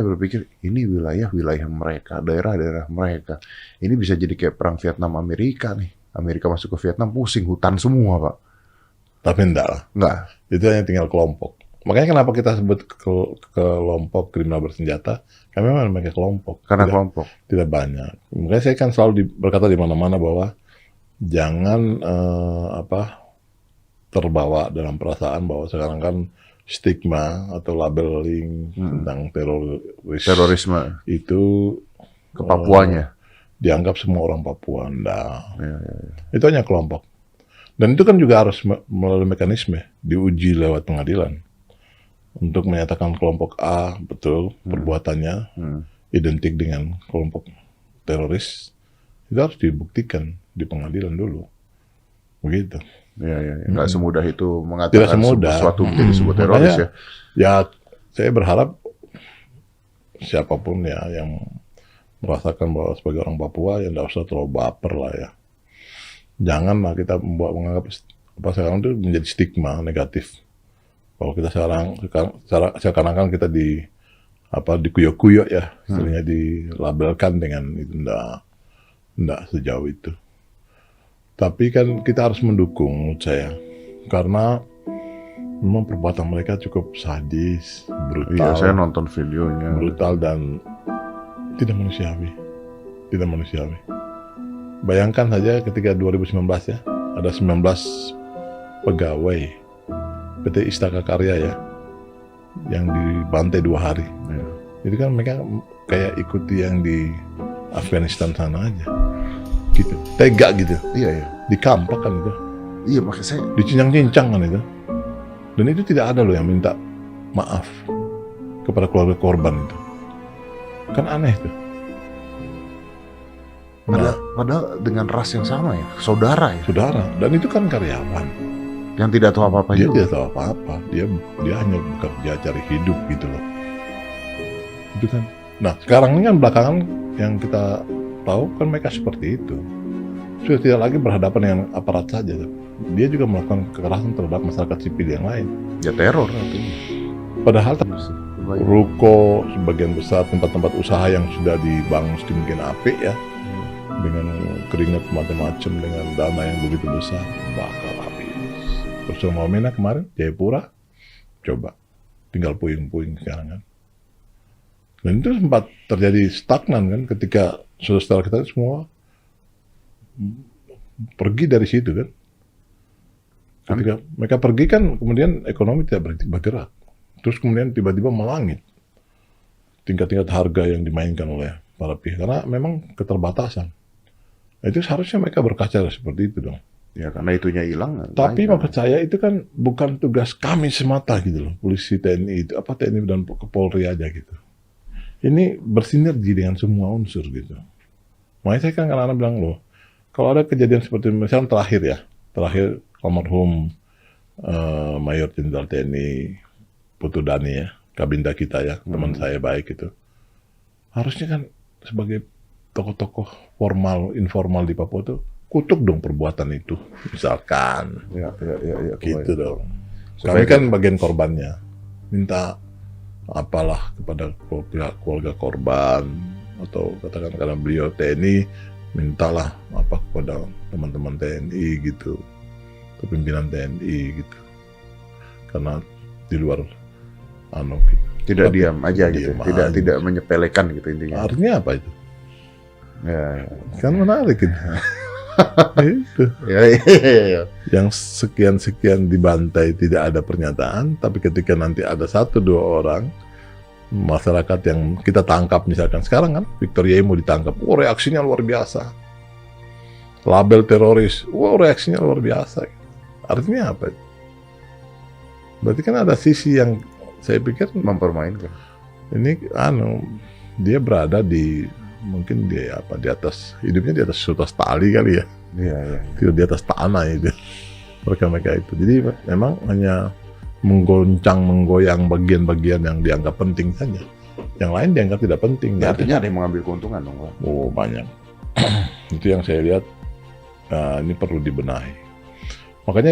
Saya berpikir ini wilayah-wilayah mereka, daerah-daerah mereka. Ini bisa jadi kayak perang Vietnam Amerika nih. Amerika masuk ke Vietnam pusing hutan semua, Pak. Tapi enggak lah. Enggak. Itu hanya tinggal kelompok. Makanya kenapa kita sebut kelompok kriminal bersenjata? Kami memang mereka kelompok. Karena kelompok. Tidak banyak. Makanya saya kan selalu berkata di mana-mana bahwa jangan terbawa dalam perasaan bahwa sekarang kan stigma atau labeling tentang Terorisme itu ke Papuanya. dianggap semua orang Papua. Nah, Ya. itu hanya kelompok. Dan itu kan juga harus melalui mekanisme diuji lewat pengadilan untuk menyatakan kelompok A betul perbuatannya identik dengan kelompok teroris. Itu harus dibuktikan di pengadilan dulu, begitu. Ya. Nggak semudah itu mengatakan Tidak semudah. sesuatu menjadi sebuah teroris. Makanya, ya saya berharap siapapun ya yang merasakan bahwa sebagai orang Papua yang tidak usah terlalu baper lah ya. Janganlah kita menganggap sekarang itu menjadi stigma negatif bahwa kita sekarang kita dikuyok-kuyok ya, istilahnya dilabelkan dengan itu, enggak sejauh itu. Tapi kan kita harus mendukung menurut saya, karena memang perbuatan mereka cukup sadis, brutal. Iya, saya nonton videonya. Brutal dan tidak manusiawi. Tidak manusiawi. Bayangkan saja ketika 2019 ya, ada 19 pegawai PT Istaka Karya ya, yang dibantai 2 hari. Ya. Itu kan mereka kayak ikuti yang di Afghanistan sana aja. Gitu. Tega gitu. Iya. Dikampak kan itu. Iya, makanya saya Dicincang-cincang kan itu. Dan itu tidak ada loh yang minta maaf kepada keluarga korban itu. Kan aneh tuh. padahal dengan ras yang sama ya, saudara ya. Saudara. Dan itu kan karyawan. Yang tidak tahu apa-apa Dia juga. tidak tahu apa-apa. Dia hanya bekerja cari hidup gitu loh. Itu kan. Nah, sekarang ini kan belakangan yang kita tahu kan mereka seperti itu. Sudah tidak lagi berhadapan dengan aparat saja. Dia juga melakukan kekerasan terhadap masyarakat sipil yang lain. Ya teror artinya. Padahal ruko, sebagian besar tempat-tempat usaha yang sudah dibangun sedemikian apik ya, dengan keringat macam-macam, dengan dana yang begitu besar, bakal habis. Terus Wamena kemarin, Jayapura, coba, tinggal puing-puing sekarang kan. Dan itu sempat terjadi stagnan kan, ketika saudara-saudara kita semua pergi dari situ kan. Ketika mereka pergi kan, kemudian ekonomi tidak bergerak. Terus kemudian tiba-tiba melangit tingkat-tingkat harga yang dimainkan oleh para pihak. Karena memang keterbatasan. Itu seharusnya mereka berkaca seperti itu dong. Ya karena itunya hilang. Tapi maksud saya itu kan bukan tugas kami semata gitu loh. Polisi, TNI itu, TNI dan Polri aja gitu. Ini bersinergi dengan semua unsur gitu. Makanya saya kan kadang-kadang bilang loh, kalau ada kejadian seperti misalnya terakhir almarhum Mayor Jenderal TNI Putu Dani ya, Kabinda kita ya, teman saya baik itu. Harusnya kan sebagai tokoh-tokoh formal, informal di Papua tuh kutuk dong perbuatan itu, misalkan. Ya, gitu dong. Kami kan bagian korbannya, minta apalah kepada keluarga korban, atau katakan karena beliau TNI, mintalah apa kepada teman-teman TNI gitu, pimpinan TNI gitu. Karena di luar gitu. Tidak diam aja gitu, tidak menyepelekan gitu intinya. Artinya apa itu? Ya. Kan menarik gitu. Itu. Ya. Yang sekian-sekian dibantai tidak ada pernyataan, tapi ketika nanti ada 1-2 orang masyarakat yang kita tangkap, misalkan sekarang kan Victor Yemo ditangkap, reaksinya luar biasa. Label teroris, reaksinya luar biasa. Artinya apa? Berarti kan ada sisi yang saya pikir Mempermainkan. ini dia berada di mungkin dia di atas hidupnya di atas tali kali ya. Iya. Tidak di atas tanah itu. Mereka itu. Jadi memang hanya menggoyang bagian-bagian yang dianggap penting saja. Yang lain dianggap tidak penting. Ya, artinya ada yang mengambil keuntungan dong, Pak. Oh, banyak. Itu yang saya lihat ini perlu dibenahi. Makanya